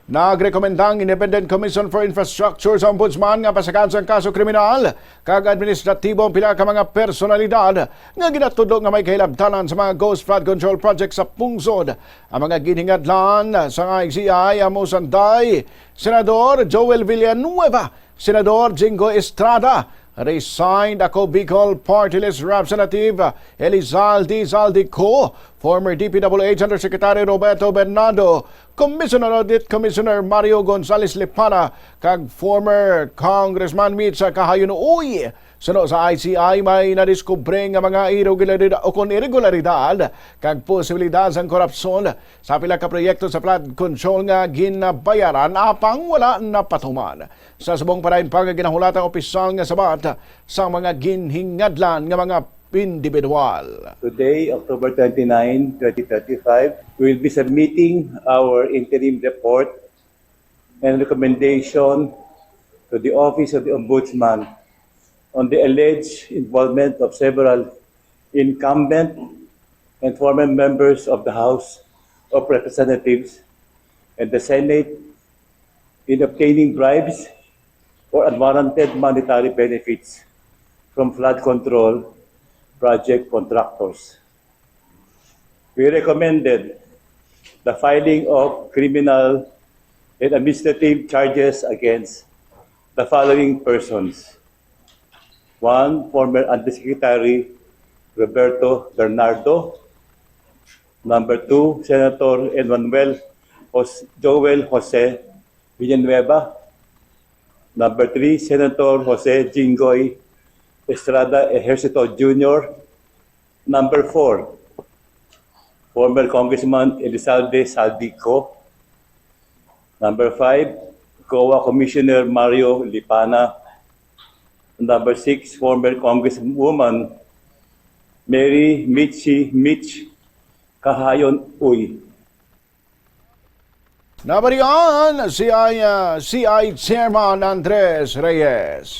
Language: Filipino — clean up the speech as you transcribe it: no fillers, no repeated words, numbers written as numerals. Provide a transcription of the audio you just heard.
Nagrekomendang Independent Commission for Infrastructure sa Ombudsman nga pasakan sa kaso kriminal kag administratibo ang pila ka mga personalidad nga ginatudlo nga may kahilabtanan sa mga ghost flood control project sa pungsod. Ang mga ginhingadlan sa ICI amo sanday Senador Joel Villanueva, Senador Jingo Estrada, resigned ako Bicol Party List Representative Elizalde Zaldico, former DPWH Undersecretary Roberto Bernardo, Commissioner Audit Commissioner Mario Gonzales Lipana, kag former Congressman Mitsa Kahayunoy. Suno sa ICI may nadiskubre nga mga irregularidad kag posibilidad sa korupsyon sa pila ka proyekto sa flood control nga ginabayaran apang wala na patuman. Sa subong parayon pa nga ginahulatang opisyal nga sabat sa mga ginhingadlan nga mga individual. Today, October 29, 2035, we will be submitting our interim report and recommendation to the Office of the Ombudsman on the alleged involvement of several incumbent and former members of the House of Representatives and the Senate in obtaining bribes or unwarranted monetary benefits from flood control project contractors. We recommended the filing of criminal and administrative charges against the following persons. 1. Former Undersecretary Roberto Bernardo. Number 2, Senator Joel Jose Villanueva. Number 3, Senator Jose Jingoy Estrada Ejercito Jr. Number 4, former Congressman Elizalde Zaldico. Number 5, COA Commissioner Mario Lipana. Number 6, former Congresswoman Mary Mitch Kahayon Uy. Nabarian CI Chairman Andres Reyes.